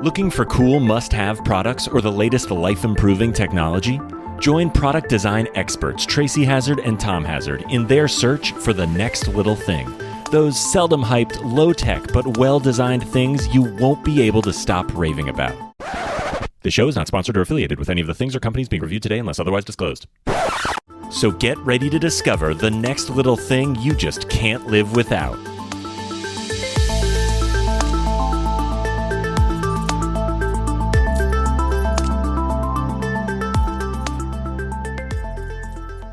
Looking for cool must-have products or the latest life-improving technology? Join product design experts Tracy Hazzard and Tom Hazzard in their search for the next little thing. Those seldom hyped, low-tech, but well-designed things you won't be able to stop raving about. The show is not sponsored or affiliated with any of the things or companies being reviewed today unless otherwise disclosed. So get ready to discover the next little thing you just can't live without.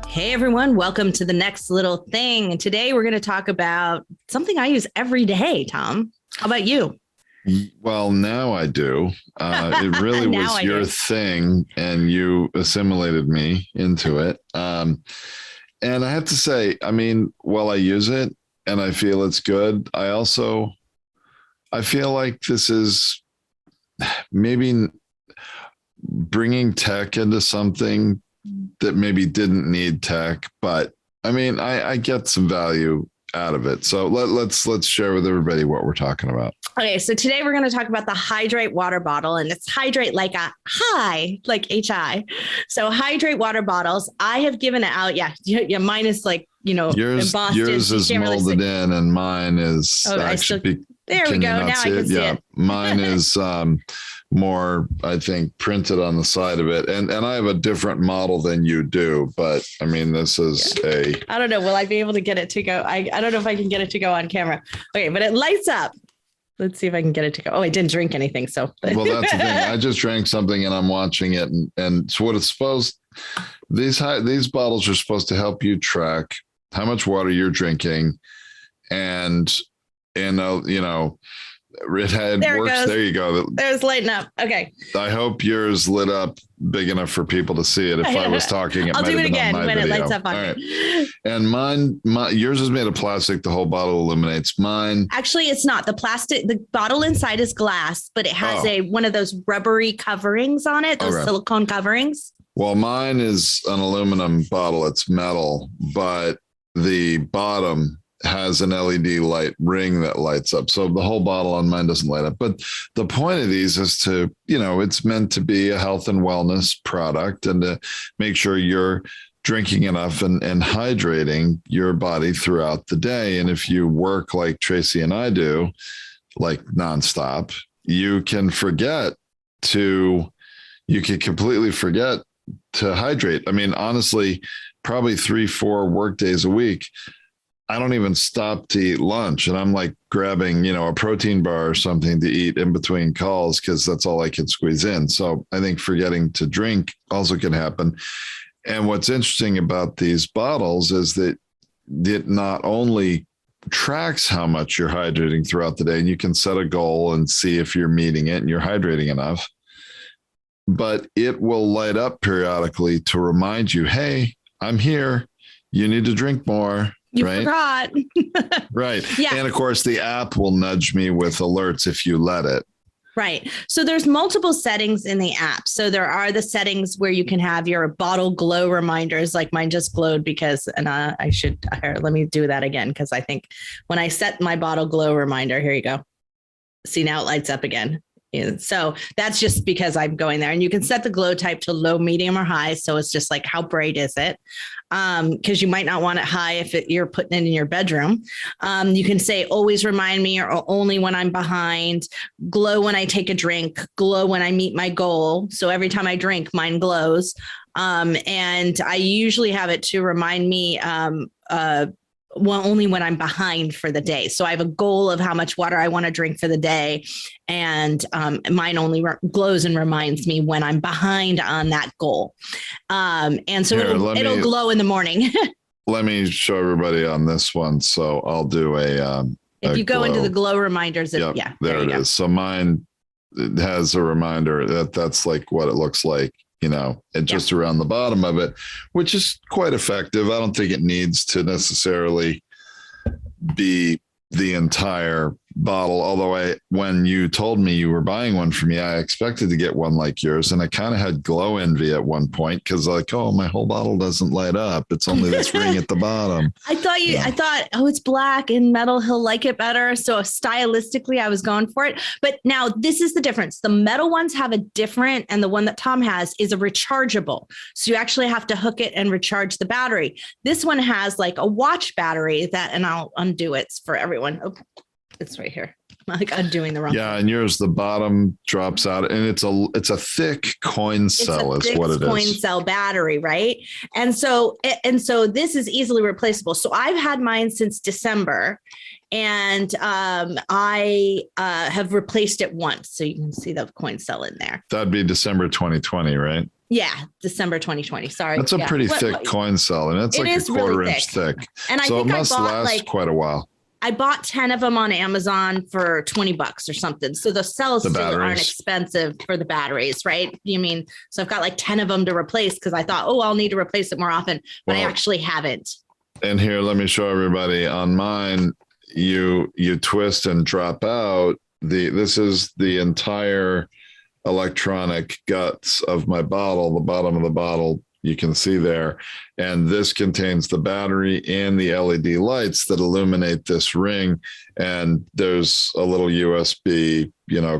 Hey everyone, welcome to the next little thing. And today we're going to talk about something I use every day, Tom. How about you? Well, now I do. It really was your thing and you assimilated me into it. And I have to say, I mean, while I use it and I feel it's good, I feel like this is maybe bringing tech into something that maybe didn't need tech, but I mean, I get some value out of it. So let's share with everybody what we're talking about. Okay, so today we're going to talk about the Hidrate water bottle, and it's hydrate like a high, like HI. So Hidrate water bottles, I have given it out. Yeah, mine is like, yours, embossed. Yours is molded in, and mine is there we go. Now I can see it. Mine is more, I think, printed on the side of it. And I have a different model than you do, but I mean, this is I don't know. Will I be able to get it to go? I don't know if I can get it to go on camera. Okay, but it lights up. Let's see if I can get it to go. Oh, I didn't drink anything. So well, that's the thing. I just drank something and I'm watching it. And so what it's supposed, these bottles are supposed to help you track how much water you're drinking. And it works. There you go. There's lighting up. Okay. I hope yours lit up big enough for people to see it. If I was talking, I'll do it again when video. It lights up on All me. Right. And yours is made of plastic. The whole bottle illuminates. Mine. Actually, it's not. The bottle inside is glass, but it has one of those rubbery coverings on it. Those silicone coverings. Well, mine is an aluminum bottle. It's metal, but the bottom has an LED light ring that lights up. So the whole bottle on mine doesn't light up. But the point of these is to, it's meant to be a health and wellness product and to make sure you're drinking enough and hydrating your body throughout the day. And if you work like Tracy and I do, like nonstop, you can completely forget to hydrate. I mean, honestly, probably 3-4 work days a week, I don't even stop to eat lunch, and I'm like grabbing, a protein bar or something to eat in between calls because that's all I can squeeze in. So I think forgetting to drink also can happen. And what's interesting about these bottles is that it not only tracks how much you're hydrating throughout the day, and you can set a goal and see if you're meeting it and you're hydrating enough, but it will light up periodically to remind you, hey, I'm here. You need to drink more. You forgot. Right. Yeah. And of course, the app will nudge me with alerts if you let it. Right. So there's multiple settings in the app. So there are the settings where you can have your bottle glow reminders, like mine just glowed let me do that again. Because I think when I set my bottle glow reminder, here you go. See, now it lights up again. And so that's just because I'm going there, and you can set the glow type to low, medium, or high. So it's just like, how bright is it? Because you might not want it high if you're putting it in your bedroom. You can say, always remind me, or only when I'm behind, glow when I take a drink, glow when I meet my goal. So every time I drink, mine glows. And I usually have it to remind me, only when I'm behind for the day. So I have a goal of how much water I want to drink for the day. And mine only glows and reminds me when I'm behind on that goal. And so it'll glow in the morning. Let me show everybody on this one. So I'll do if you go into the glow reminders, there it is. So mine has a reminder that's like what it looks like. And just around the bottom of it, which is quite effective. I don't think it needs to necessarily be the entire bottle, although when you told me you were buying one for me, I expected to get one like yours. And I kind of had glow envy at one point because like, oh, my whole bottle doesn't light up. It's only this ring at the bottom. I thought, oh, it's black and metal. He'll like it better. So stylistically, I was going for it. But now this is the difference. The metal ones have a different, and the one that Tom has is a rechargeable. So you actually have to hook it and recharge the battery. This one has like a watch battery and I'll undo it for everyone. Oh, it's right here. I'm like undoing the wrong. Yeah, and yours, the bottom drops out, and it's a thick coin cell, is what it is. Coin cell battery, right? And so this is easily replaceable. So I've had mine since December, and I have replaced it once. So you can see the coin cell in there. That'd be December 2020, right? Yeah, December 2020. Sorry, that's a pretty thick coin cell, and it's like a quarter-inch thick. And so it must last quite a while. I bought 10 of them on Amazon for $20 or something. So the cells still aren't expensive for the batteries, right? So I've got like 10 of them to replace because I thought, oh, I'll need to replace it more often, but I actually haven't. And here, let me show everybody on mine. You twist and drop out. This is the entire electronic guts of my bottle, the bottom of the bottle. You can see there. And this contains the battery and the LED lights that illuminate this ring. And there's a little USB,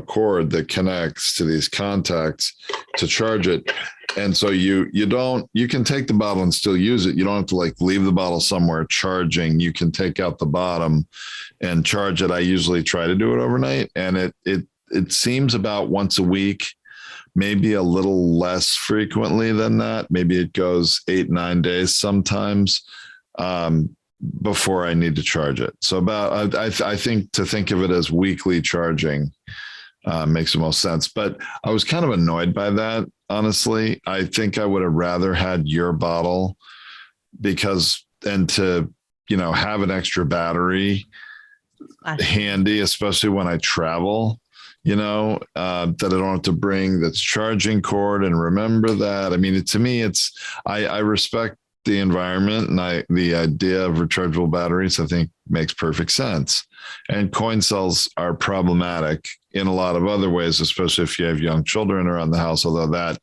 cord that connects to these contacts to charge it. And so you can take the bottle and still use it. You don't have to like leave the bottle somewhere charging. You can take out the bottom and charge it. I usually try to do it overnight, and it seems about once a week. Maybe a little less frequently than that. Maybe it goes 8-9 days sometimes before I need to charge it. So I think to think of it as weekly charging makes the most sense. But I was kind of annoyed by that, honestly. I think I would have rather had your bottle to have an extra battery handy, especially when I travel. That I don't have to bring that's charging cord, and remember that. To me, I respect the environment, and the idea of rechargeable batteries, I think, makes perfect sense. And coin cells are problematic in a lot of other ways, especially if you have young children around the house, although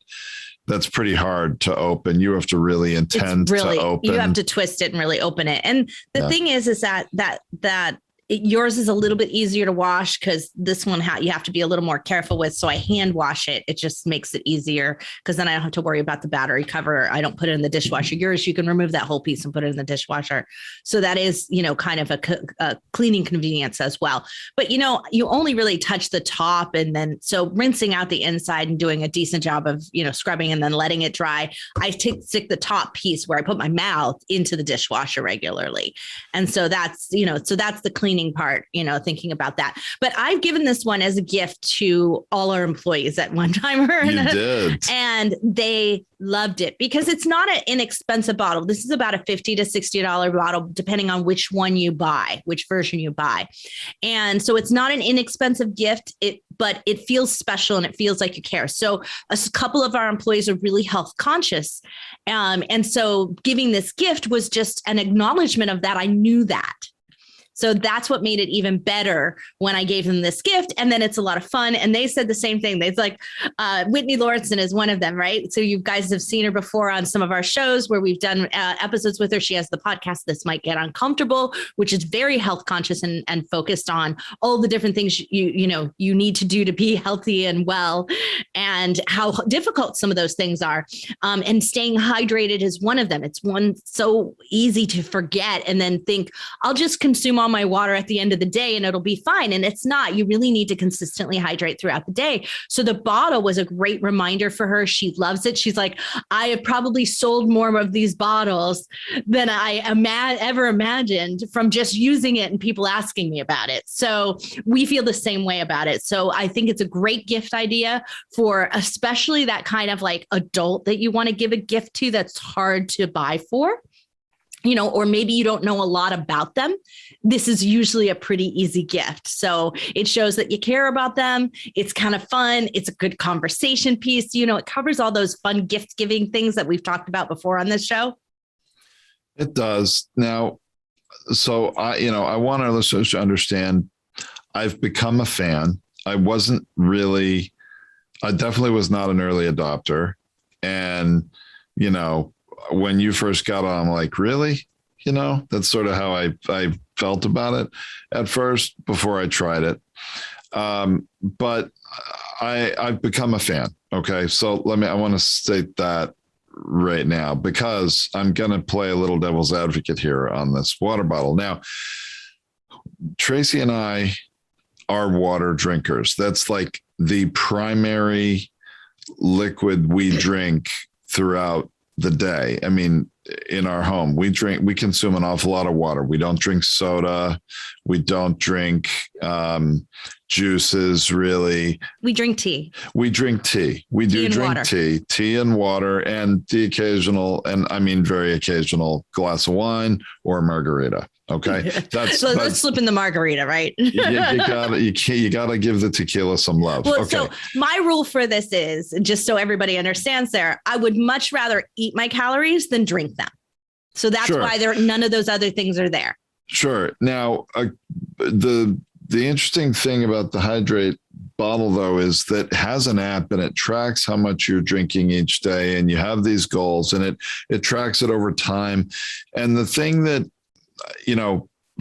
that's pretty hard to open. You have to really intend to open. You have to twist it and really open it. And the thing is that yours is a little bit easier to wash because this one you have to be a little more careful with. So I hand wash it. It just makes it easier because then I don't have to worry about the battery cover. I don't put it in the dishwasher. Yours, you can remove that whole piece and put it in the dishwasher. So that is, kind of a cleaning convenience as well. But, you only really touch the top, and then so rinsing out the inside and doing a decent job of, scrubbing and then letting it dry. I stick the top piece where I put my mouth into the dishwasher regularly. And so that's the cleaning part, thinking about that. But I've given this one as a gift to all our employees at one time or another. You did. And they loved it because it's not an inexpensive bottle. This is about a $50 to $60 bottle, depending on which one you buy, which version you buy. And so it's not an inexpensive gift, but it feels special and it feels like you care. So a couple of our employees are really health conscious. And so giving this gift was just an acknowledgement of that. I knew that. So that's what made it even better when I gave them this gift. And then it's a lot of fun. And they said the same thing. They're like, Whitney Lauritsen is one of them, right? So you guys have seen her before on some of our shows where we've done episodes with her. She has the podcast, This Might Get Uncomfortable, which is very health conscious and focused on all the different things you need to do to be healthy and well, and how difficult some of those things are. And staying hydrated is one of them. It's one so easy to forget and then think, I'll just consume all my water at the end of the day and it'll be fine. And it's not. You really need to consistently hydrate throughout the day. So the bottle was a great reminder for her. She loves it. She's like, I have probably sold more of these bottles than I ever imagined from just using it and people asking me about it. So we feel the same way about it. So I think it's a great gift idea for especially that kind of like adult that you want to give a gift to that's hard to buy for. Or maybe you don't know a lot about them. This is usually a pretty easy gift. So it shows that you care about them. It's kind of fun. It's a good conversation piece. It covers all those fun gift giving things that we've talked about before on this show. It does. Now, so I want our listeners to understand, I've become a fan. I definitely was not an early adopter. And, when you first got on, I'm like, really? That's sort of how I felt about it at first before I tried it. But I've become a fan. Okay. So I want to state that right now, because I'm going to play a little devil's advocate here on this water bottle. Now, Tracy and I are water drinkers. That's like the primary liquid we drink throughout the day. I mean, in our home, we consume an awful lot of water. We don't drink soda. We don't drink juices, really. We drink tea. We drink tea. We do drink tea and water, and the occasional, and I mean very occasional, glass of wine or margarita. Okay, so let's slip in the margarita, right? you gotta give the tequila some love. Well, okay. So my rule for this is, just so everybody understands, there, I would much rather eat my calories than drink them. So that's why none of those other things are there. Sure. Now, the interesting thing about the Hydrate bottle, though, is that it has an app and it tracks how much you're drinking each day, and you have these goals, and it tracks it over time. And the thing that,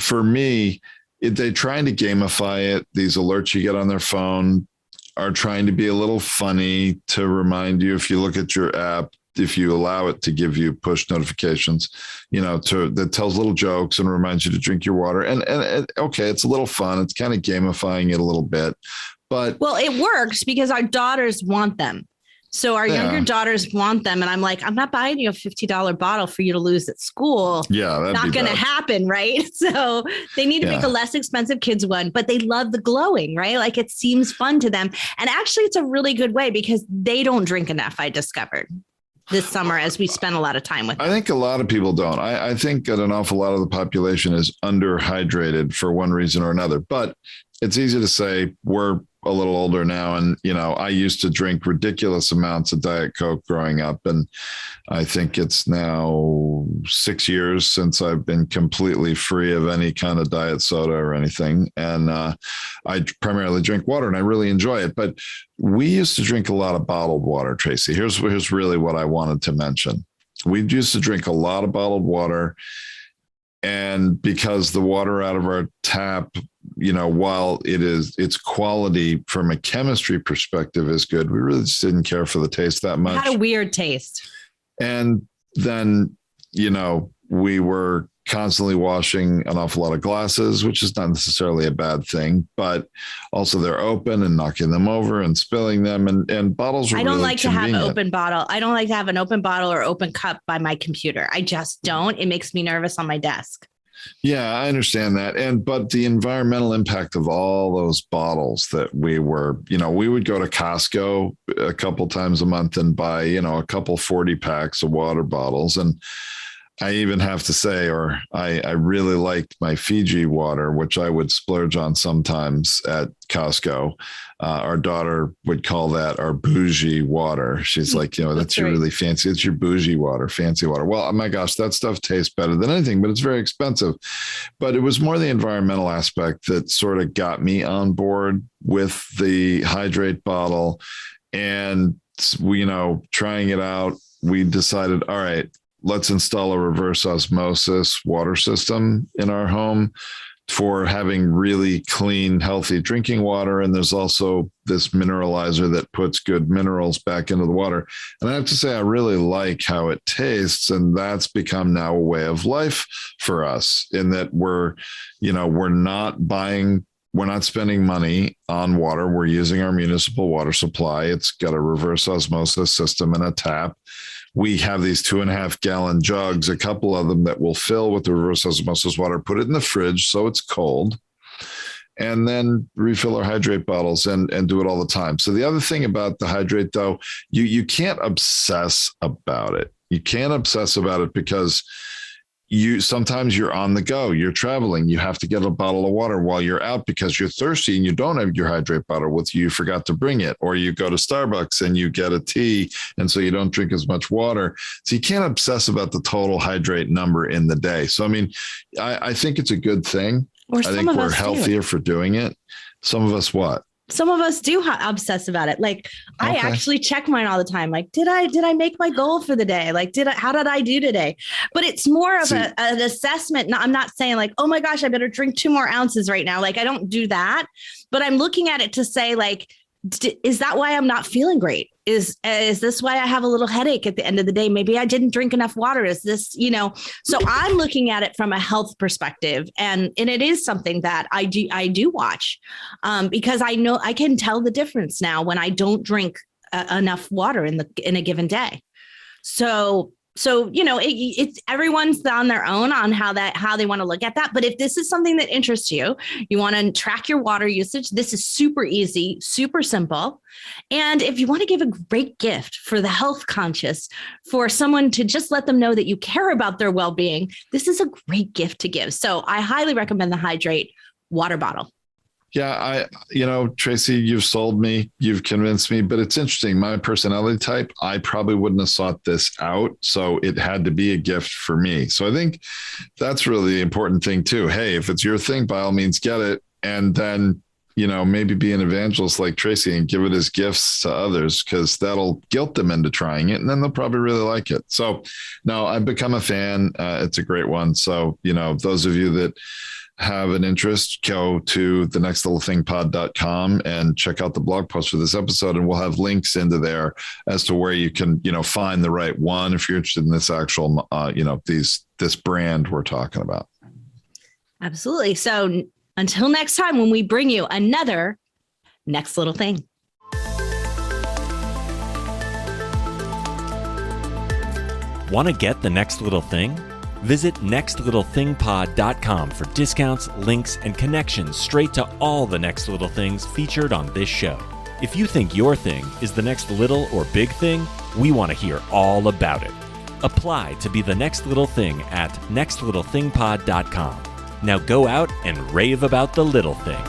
for me, they're trying to gamify it. These alerts you get on their phone are trying to be a little funny to remind you, if you look at your app, if you allow it to give you push notifications, that tells little jokes and reminds you to drink your water. And okay, it's a little fun. It's kind of gamifying it a little bit, but. Well, it works because our daughters want them. So our younger daughters want them. And I'm like, I'm not buying you a $50 bottle for you to lose at school. Yeah. That's not going to happen. Right. So they need to make a less expensive kids one, but they love the glowing, right? Like, it seems fun to them. And actually it's a really good way, because they don't drink enough, I discovered this summer, as we spent a lot of time with them. I think a lot of people don't. I think that an awful lot of the population is underhydrated for one reason or another, but it's easy to say. We're a little older now, and I used to drink ridiculous amounts of Diet Coke growing up, and I think it's now 6 years since I've been completely free of any kind of diet soda or anything, and I primarily drink water, and I really enjoy it. But we used to drink a lot of bottled water, Tracy. Here's really what I wanted to mention. We used to drink a lot of bottled water, and because the water out of our tap, while its quality from a chemistry perspective is good, we really just didn't care for the taste that much. It had a weird taste. And then, we were constantly washing an awful lot of glasses, which is not necessarily a bad thing, but also they're open and knocking them over and spilling them, and bottles are I don't really like convenient. to have open bottle. I don't like to have an open bottle or open cup by my computer. I just don't. It makes me nervous on my desk. Yeah, I understand that. But the environmental impact of all those bottles that we would go to Costco a couple times a month and buy, a couple 40 packs of water bottles. And I even have to say, I really liked my Fiji water, which I would splurge on sometimes at Costco. Our daughter would call that our bougie water. She's like, that's your really fancy. It's your bougie water, fancy water. Well, oh my gosh, that stuff tastes better than anything, but it's very expensive. But it was more the environmental aspect that sort of got me on board with the Hydrate bottle. And, trying it out, we decided, all right, let's install a reverse osmosis water system in our home for having really clean, healthy drinking water. And there's also this mineralizer that puts good minerals back into the water. And I have to say, I really like how it tastes. And that's become now a way of life for us, in that we're not spending money on water. We're using our municipal water supply. It's got a reverse osmosis system and a tap. We have these 2.5 gallon jugs, a couple of them that will fill with the reverse osmosis water, put it in the fridge so it's cold, and then refill our Hydrate bottles and do it all the time. So the other thing about the Hydrate, though, you can't obsess about it. You can't obsess about it because sometimes you're on the go, you're traveling, you have to get a bottle of water while you're out because you're thirsty and you don't have your Hydrate bottle with you forgot to bring it, or you go to Starbucks and you get a tea, and so you don't drink as much water. So you can't obsess about the total Hydrate number in the day. So, I mean, I think it's a good thing. Or I some think of we're us healthier for doing it. Some of us what? Some of us do obsess about it. Like I Okay. actually check mine all the time. Like, did I make my goal for the day? Like, how did I do today? But it's more of an assessment. I'm not saying like, oh my gosh, I better drink 2 more ounces right now. Like I don't do that, but I'm looking at it to say like, is that why I'm not feeling great? Is this why I have a little headache at the end of the day? Maybe I didn't drink enough water. Is this, so I'm looking at it from a health perspective, and it is something that I do watch because I know I can tell the difference now when I don't drink enough water in a given day. So it's everyone's on their own on how they want to look at that. But if this is something that interests you, you want to track your water usage. This is super easy, super simple. And if you want to give a great gift for the health conscious, for someone to just let them know that you care about their well-being, this is a great gift to give. So I highly recommend the Hidrate water bottle. Yeah, Tracy, you've sold me, you've convinced me, but it's interesting. My personality type, I probably wouldn't have sought this out. So it had to be a gift for me. So I think that's really the important thing too. Hey, if it's your thing, by all means, get it. And then, maybe be an evangelist like Tracy and give it as gifts to others, because that'll guilt them into trying it. And then they'll probably really like it. So no, I've become a fan. It's a great one. So, those of you that have an interest, go to thenextlittlethingpod.com and check out the blog post for this episode. And we'll have links into there as to where you can, find the right one if you're interested in this actual, this brand we're talking about. Absolutely. So until next time, when we bring you another Next Little Thing. Want to get the next little thing? Visit nextlittlethingpod.com for discounts, links, and connections straight to all the next little things featured on this show. If you think your thing is the next little or big thing, we want to hear all about it. Apply to be the next little thing at nextlittlethingpod.com. Now go out and rave about the little thing.